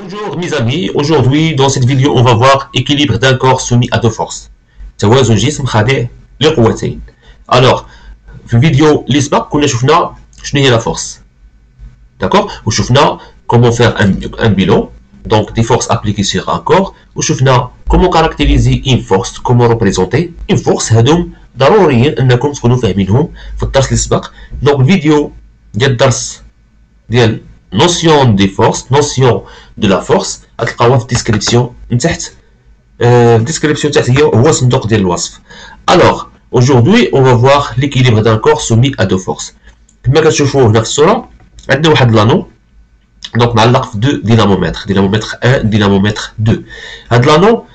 Bonjour mes amis, aujourd'hui dans cette vidéo on va voir équilibre d'un corps soumis à deux forces. توازن جسم خاضع لقوتين. Alors, في الفيديو اللي سبق كنا شفنا شنو هي لا فورس. D'accord? وشفنا comment faire un bilan, donc des forces appliquées sur un corps, وشفنا comment caractériser une force, comment représenter une force. هادوم ضروريين انكم تكونوا فاهمينهم في الدرس اللي سبق. Donc الفيديو ديال الدرس ديال notion des forces, notion de la force, غتلقاوها في الديسكريبسيون من تحت. الديسكريبسيون تحت هو صندوق ديال الوصف. Alors, aujourd'hui, on va voir l'équilibre d'un corps soumis à deux forces. كما كتشوفوا هنا في الصورة عندنا واحد لانو دونك معلق في دو دينامومتر، دينامومتر 1 دينامومتر 2. هاد لانو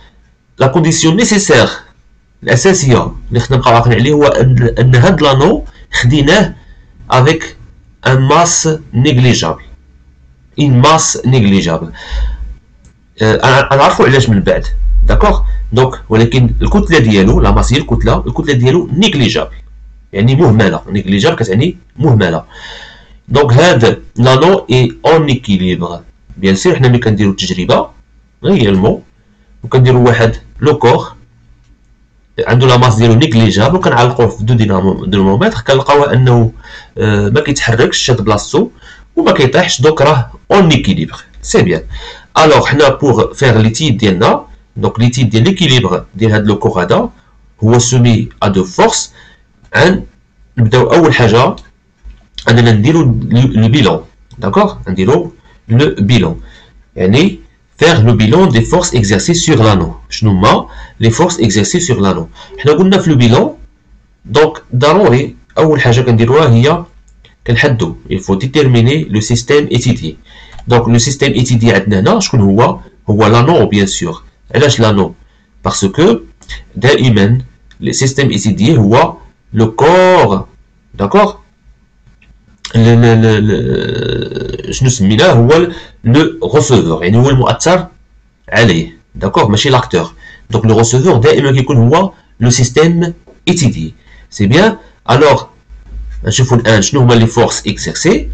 لا كونديسيون نيسيسير الأساسية اللي خصنا نبقاو عاقلين عليه هو أن هاد لانو خديناه افيك ان ماس نيغليجابل. une masse négligeable. غنعرفوا علاش من بعد. داكوغ دونك ولكن الكتله ديالو لا ماس هي الكتله ديالو نيغليجابل، يعني مهمله. نيغليجابل كتعني مهمله. دونك هاد لانو اي اون ايكيليبر. بيان سير حنا ملي كنديرو التجربه ريالمون وكنديرو واحد لو كور عنده لا ماس ديالو نيغليجابل وكنعلقوه في دو دينامومتر كنلقاوه انه ما كيتحركش شاد بلاصتو وما كيطيحش، دوك راه اون ايكيليبر. سي بيان. الوغ حنا بوغ فيغ ليتيد ديالنا، دونك ليتيد ديال ليكيليبر ديال هاد لو كور هذا هو سومي ا دو فورس. نبداو اول حاجه اننا نديرو لو بيلون. داكوغ نديرو لو بيلون، يعني faire le bilan des forces exercées sur l'anneau. شنو هما les forces exercées sur l'anneau؟ حنا قلنا في لو بيلون دونك ضروري اول حاجه كنديروها هي كنحدو il faut déterminer le système étudié. donc le système étudié عندنا هنا شكون هو l'anneau bien sûr. علاش l'anneau؟ parce que دائما le système étudié هو le corps. d'accord شنو سميناه هو لو receveur، يعني هو المؤثر عليه. داكوغ ماشي لاكتور. دونك لو receveur دائما كيكون هو لو سيستيم ايتيدي. سي بيان. الوغ نشوفوا الان شنو هما لي فورس اكزيرسي.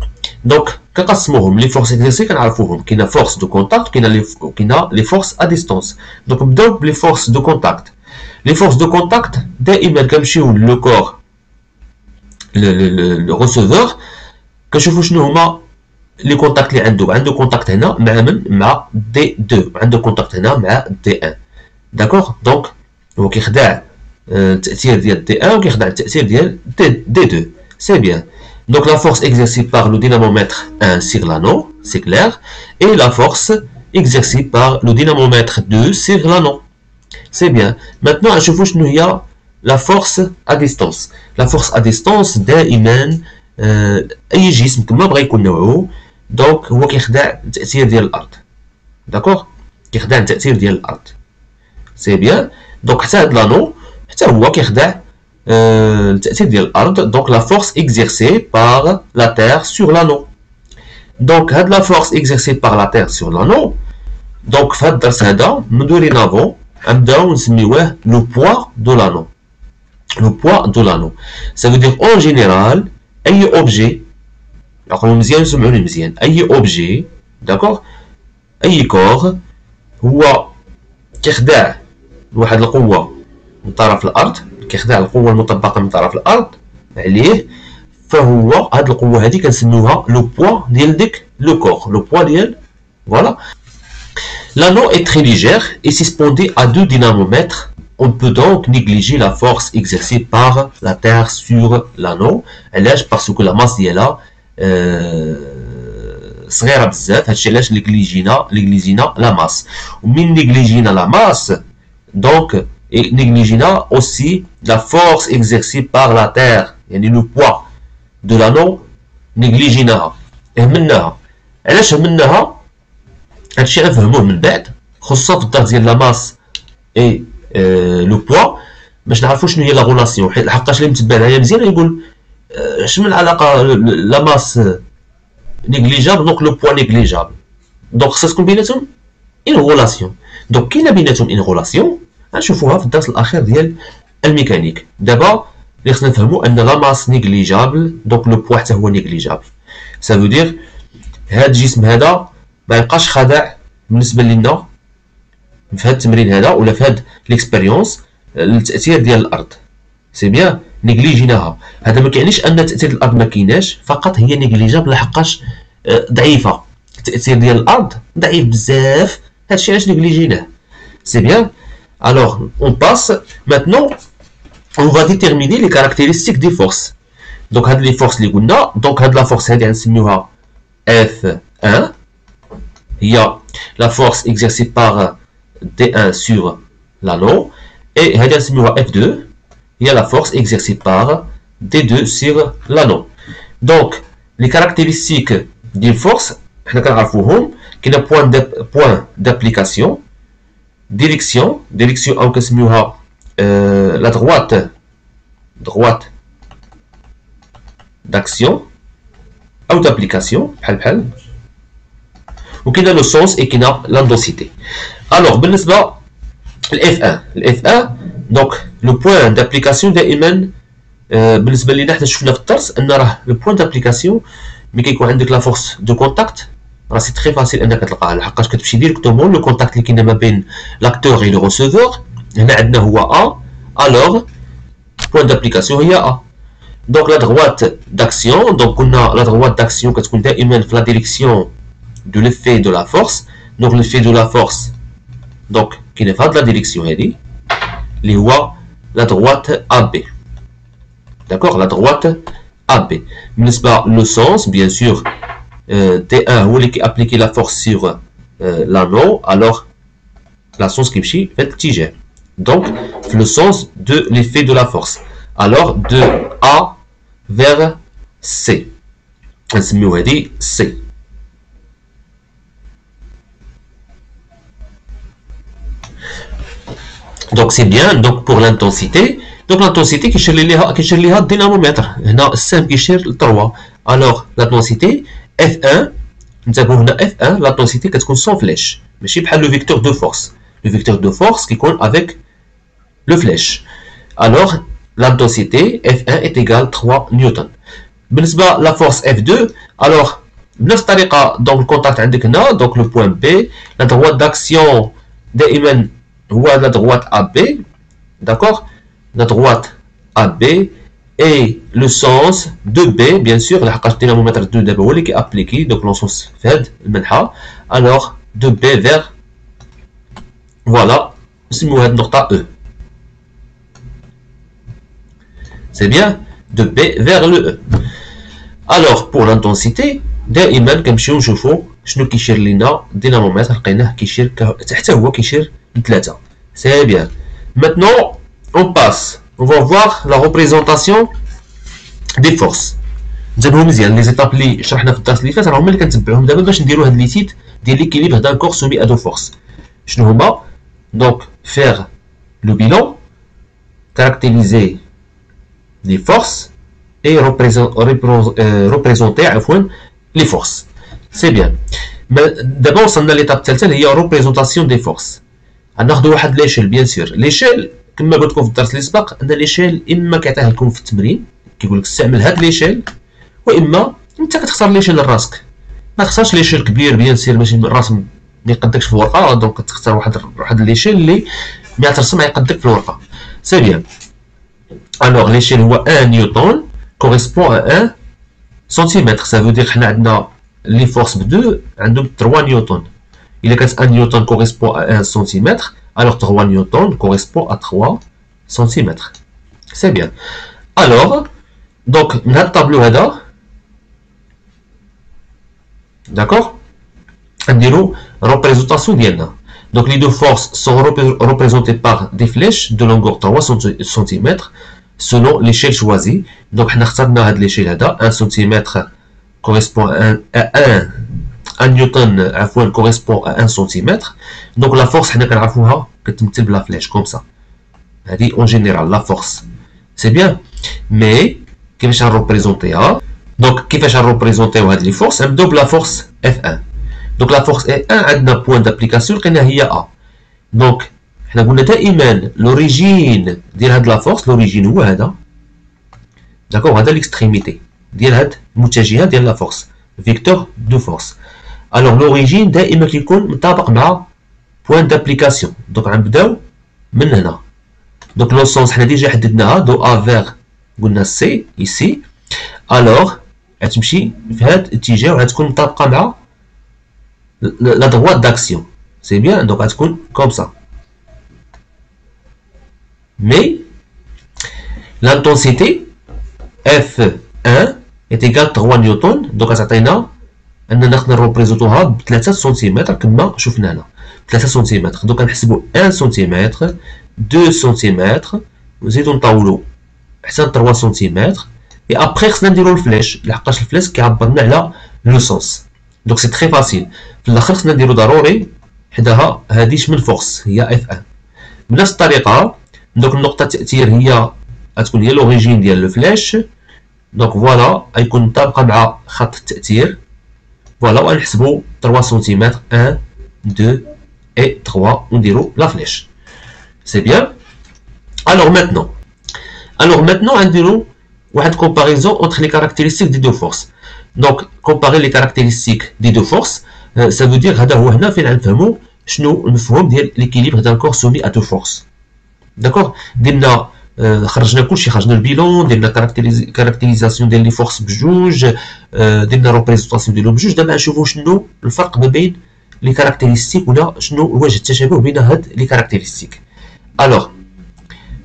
دونك كنقسموهم لي فورس اكزيرسي كنعرفوهم، كاينه فورس دو كونتاكت كاينه لي فورس ا ديستونس. دونك نبداو بلي فورس دو كونتاكت. لي فورس دو كونتاكت دائما كنمشيو لو كور لو receveur كنشوفوا شنو هما لي كونتاكت اللي عنده كونتاكت هنا مع من؟ مع دي 2، عنده كونتاكت هنا مع دي 1. داكوغ دونك هو كيخدع التاثير ديال دي 1 وكيخدع التاثير ديال دي 2. سي بيان. دونك لا فورس exercée par le dynamomètre 1 sur l'anneau, c'est clair, et la force exercée par le dynamomètre 2 sur l'anneau. C'est bien. Maintenant نشوفوا شنو هي la force à distance. la force à distance دائما اي جسم كما بغى يكون نوعه دونك هو كيخدع التاثير ديال الارض. داكوغ كيخدع التاثير ديال الارض. سي بيان. دونك حتى هاد لانو حتى هو كيخدع التاثير ديال الارض. دونك لا فورس اكزيرسي بار لا تير سور لانو. دونك هاد لا فورس اكزيرسي بار لا تير سور لانو دونك في هاد الدرس هذا من دورينافون غنبداو نسميوه لو بوا دو لانو. لو بوا دو لانو ça veut dire en général اي اوبجي، عقلوا مزيان سمعوني مزيان، اي اوبجي داكوغ اي كور هو كيخدع واحد القوه من طرف الارض، كيخدع القوه المطبقه من طرف الارض عليه، فهو هاد القوه هادي كنسميوها لو بوا ديال ديك لو كور. لو بوا ديال فوالا. l'anneau est très légère et suspendé à deux dynamomètres. On peut donc négliger la force exercée par la Terre sur l'anneau. علاش؟ parce que la masse ديالها صغيره بزاف. هادشي علاش نيغليجينا لا ماس. ومن نيغليجينا لا ماس دونك نيغليجينا aussi la force exercée par la Terre، يعني لو بوا دو لانو نيغليجيناها، اهملناها. علاش اهملناها؟ هادشي غنفهموه من بعد، خصوصا في الدرس ديال لا ماس اي لو بوا باش نعرفوا شنو هي لا غولاسيون. حيت لحقاش اللي متبع معايا مزيان يقول شنو العلاقه لا ماس نيغليجابل دونك لو بوا نيغليجابل. دونك خصها تكون بيناتهم ان غولاسيون. دونك كاينه بيناتهم ان غولاسيون غنشوفوها في الدرس الاخير ديال الميكانيك. دابا اللي خصنا نفهموا ان لا ماس نيغليجابل دونك لو بوا حتى هو نيغليجابل. سا فو دير هاد الجسم هذا ما يبقاش خاضع بالنسبه لنا في هذا التمرين هذا ولا في هذا ليكسبيريونس التاثير ديال الارض سي بيان نيجليجيناها. هذا ما كيعنيش ان تاثير الارض ما كايناش، فقط هي نيجليجابل لحقاش ضعيفه. التاثير ديال الارض ضعيف بزاف، هادشي علاش نيجليجيناه سي بيان. alors on passe maintenant on va déterminer les caractéristiques des forces. donc هاد لي فورس اللي قلنا، دونك هاد لا فورس هادي غنسميوها F1 هي la force exercée par D1 sur l'anneau، et هادي غنسميوها F2 هي la force exercée par D2 sur l'anneau. donc les caractéristiques d'une force حنا كنعرفوهم. كاين point d'application، direction او كنسميوها la droite d'action ou d'application بحال وكاين le sens et كاين l'intensité. alors بالنسبه F1 donc le point d'application دائما بالنسبه لينا حنا شفنا في الدرس ان راه le point d'application ملي كيكون عندك لا فورس دو كونتاكت راه سي تري فاسيل انك تلقاها، لحقاش كتمشي ديريكتومون لو كونتاكت اللي كاين ما بين لاكتور اي لو ريسيفور. هنا عندنا هو ا، الوغ بوين دابليكاسيون هي ا. دونك لا droite d'action، دونك قلنا لا droite d'action كتكون دائما في لا ديريكسيون دو ليفي دو لا فورس. دونك ليفي دو لا فورس دونك كاين في هاد لا ديريكسيون هادي اللي هو لا droite ا بي. داكوغ لا droite ا بي. بالنسبه لو سونس بيان سور T1 هو اللي كيابليكي لا فورس سور l'anneau، alors la sens كيمشي في هاد الاتجاه. donc في le sens de l'effet de la force، alors de A vers C نسميو هادي C. donc c'est bien. donc pour l'intensité، donc l'intensité كيشير ليها الدينامومتر، هنا السهم كيشير ل 3. alors l'intensité F1 نتابعو هنا F1 l'intensité كتكون sans flèche، ماشي بحال لو فيكتور دو فورس. لو فيكتور دو فورس كيكون avec le flèche. alors l'intensité F1 est égale 3 نيوتن. بالنسبه لا فورس F2 alors بنفس الطريقه دونك الكونتاكت عندك هنا دونك لو بوين بي لا droite d'action دائما هو لا droite AB d'accord la droite AB et le sens de B bien sûr لحقاش الدينامومتر 2 دابا هو اللي كيابليكي دونك لو سونس في هاد المنحى. alors de B vers voilà نسميو هاد النقطة E c'est bien de B vers le E. alors pour l'intensité دائما كنمشيو نشوفو شنو كيشير لينا الدينامومتر، لقيناه كيشير حتى هو كيشير ل3 c'est bien. maintenant on passe on va voir la représentation des forces. نتبعوا مزيان لي زيتاب اللي شرحنا في الدرس اللي فات راهم اللي كنتبعوهم دابا باش نديروا هاد لي تيت ديال ليكيليبر دان كور سومي ا دو فورس. شنو هما؟ دونك فير لو بيلون، كاركتيريزي لي فورس اي ريبريزونتي عفوا لي فورس. سي بيان. دابا وصلنا ليطاب الثالثه اللي هي ريبريزونطاسيون دي فورس. غناخذوا واحد ليشيل بيان سور. ليشيل كما قلت لكم في الدرس اللي سبق ان ليشيل اما كيعطيه لكم في التمرين كيقول لك استعمل هاد ليشيل، واما انت كتختار ليشيل لراسك. ما تختارش ليشيل كبير بيان سير ماشي الراس ما يقدكش في الورقه، دونك كتختار واحد ليشيل اللي ما ترسم يقدك في الورقه. سي بيان. الوغ ليشيل هو 1 نيوتن كوريسبون ا 1 سنتيمتر. سا فو دير حنا عندنا لي فورس ب 2 عندهم 3 نيوتن. الا كانت 1 نيوتن كوريسبون ا 1 سنتيمتر alors 3 newtons correspond à 3 cm. C'est bien. Alors, donc, dans le tableau, d'accord, on dit représentation d'IENA. Donc, les deux forces sont représentées par des flèches de longueur 3 cm selon l'échelle choisie. Donc, on a choisi l'échelle 1 cm correspond à 1 newton correspond à 1 cm. donc la force حنا كنعرفوها كتمثل بلا فلاش كوم سا. هذه اون جينيرال لا فورس سي بيان. مي كيفاش غنريبريزونتيها؟ دونك كيفاش غنريبريزونتيو هاد لي فورس؟ نبداو بلا فورس F1. دونك لا فورس F1 عندنا بوين دابليكاسيون لقيناها هي A. دونك حنا قلنا دائما لوريجين ديال هاد لا فورس، لوريجين هو هذا داكوغ، هذا ليكستريميتي ديال هاد المتجهه ديال لا فورس فيكتور دو فورس. الوغ لوريجين دائما كيكون مطابق مع بوان دابليكاسيون. دونك غنبداو من هنا. دونك لو سونس حنا ديجا حددناها دو ا فيغ قلنا سي ايسي. الوغ غتمشي في هذا الاتجاه وغتكون مطابقه مع لا droite d'action. C'est bien, donc elle se comme ça. Mais l'intensité F1 est égale à 3 نيوتن. donc تعطينا اننا خصنا نريبريزونطوها ب 3 سنتيمتر كما شفنا هنا 3 سنتيمتر. donc غنحسبوا 1 سنتيمتر 2 سنتيمتر ونزيدو نطولو حتى 3 سنتيمتر. et après خصنا نديرو الفلاش لحقاش الفلاش كيعبرنا على لو سونس. donc c'est très facile. في الاخر خصنا نديرو ضروري حداها هاديش من فورس هي اف 1 بنفس الطريقه. دونك النقطه التاثير هي غتكون هي لوريجين ديال لو فلاش. دونك فوالا غيكون مطابقه مع خط التاثير. فوالا وغنحسبوا 3 سنتيمتر 1 2 et 3 ونديرو لا فلاش. سي بيان. alors maintenant غنديرو واحد كومباريزون entre les caractéristiques des deux forces. donc comparer les caractéristiques des deux forces. ça veut dire هذا هو هنا فين غنفهموا شنو المفهوم ديال ليكيليبر ديال كور سومي ا دو فورس. داكوغ درنا خرجنا كلشي، خرجنا البيلون، درنا كاركتيريزاسيون ديال لي فورس بجوج، درنا ريبريزونطاسيون ديالهم بجوج. دابا غنشوفوا شنو الفرق ما بين لي كاركتيريستيك ولا شنو وجه التشابه بين هاد لي كاركتيريستيك. alors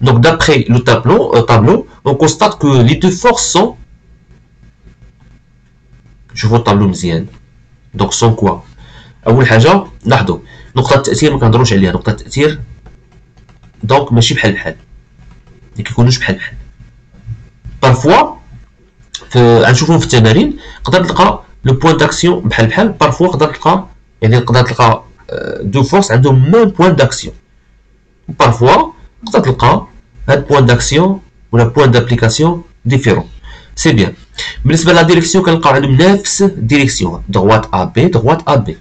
donc d'après le tableau on constate que les deux forces sont شوفوا الطابلو مزيان. دونك سون كوا اول حاجه لاحظوا نقطه التاثير ما كنهضروش عليها. نقطه التاثير دونك ماشي بحال ما كيكونوش بحال بارفوا غنشوفوهم في التمارين. تقدر تلقى لو بوين داكسيون بحال بارفوا تقدر تلقى يعني دو فورس عندهم ميم بوين داكسيون. بارفوا تقدر تلقى هاد بوين داكسيون ولا بوين دابليكاسيون ديفيرون. سي بيان. بالنسبه لا ديريكسيون كنلقاو عندهم نفس الديريكسيون droite ا بي.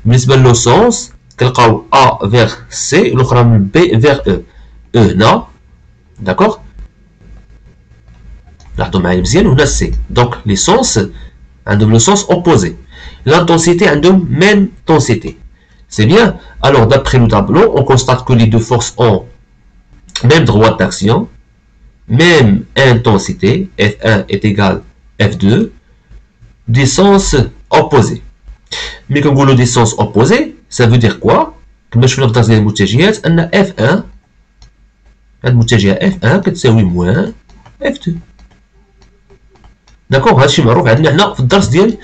بالنسبه لو سونس كنلقاو ا فيغ سي والاخرى من بي فيغ او هنا. داكوغ لاحظوا معايا مزيان وهنا سي. دونك لي سونس عندهم لو سونس اوبوزي. l'intensité عندهم ميم intensité. c'est bien. alors d'après le tableau on constate que les deux forces ont même droite d'action, même intensité, F1 est égal à F2, des sens opposés. Mais quand on dit des sens opposés, ça veut dire quoi? كما شفنا في الدرس ديال المتجهات أن F1 المتجهة F1 كتساوي موان F2. داكوغ هادشي معروف عندنا حنا في الدرس ديال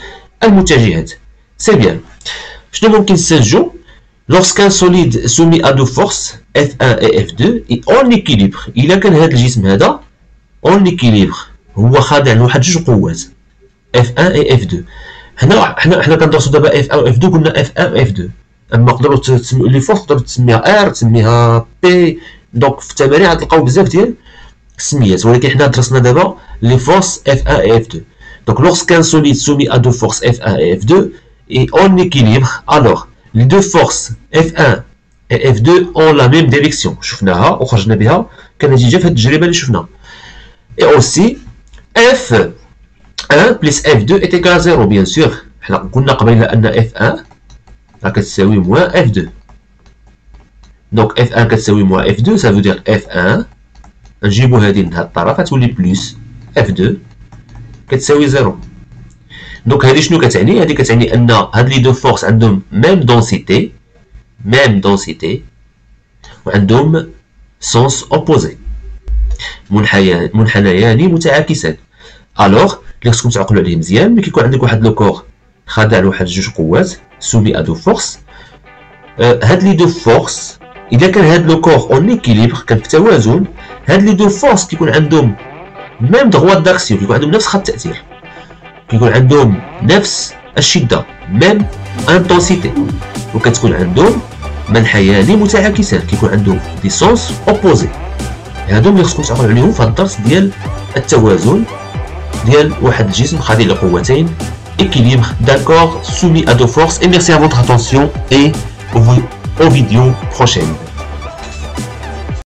المتجهات. سي بيان. شنو ممكن نستنتجو؟ lorsqu'un solide soumis à deux forces F1 et F2 est en équilibre. إلا كان هذا الجسم هذا en équilibre هو خاضع لواحد جوج قوات F1 et F2. حنا كندرسو دابا F1 و F2 قلنا F1 و F2. اما تقدروا تسميو لي فورس تقدروا تسميها R تسميها P. دونك في التمارين غتلقاو بزاف ديال السميات ولكن حنا درسنا دابا لي فورس F1 et F2. donc lorsqu'un solide soumis à deux forces F1 et F2 est en équilibre alors les deux forces F1 et F2 ont la même direction. شفناها وخرجنا بها كنتيجة في هذه التجربة اللي شفنا. et aussi F1 plus F2 est égal à 0 bien sûr. حنا قلنا قبيله أن F1 كتساوي moins F2. donc F1 كتساوي moins F2 ça veut dire F1 نجيبو هذه من هذا الطرف غتولي بلس F2 كتساوي 0. دونك هذه شنو كتعني؟ هذه كتعني ان هاد لي دو فورس عندهم ميم دونسيتي وعندهم سونس اوبوزي منحنيان متعاكسان. الوغ اللي خصكم تعقلوا عليه مزيان ملي كيكون عندك واحد لو كور خاضع لواحد جوج قوات سومي ا دو فورس. هاد لي دو فورس اذا كان هاد لو كور اون ايكيليبر كان في توازن هاد لي دو فورس كيكون عندهم ميم دغوات داكسيون كيكون عندهم نفس خط التاثير كيكون عندهم نفس الشده ميم انتونسيتي وكتكون عندهم منحيان متعاكسان كيكون عندهم دي سونس اوبوزي. هادو اللي خصكم تعقلوا عليهم في الدرس ديال التوازن ديال واحد الجسم خاضع لقوتين équilibre d'accord soumis à deux forces. Et merci à votre attention et aux vidéos prochaines.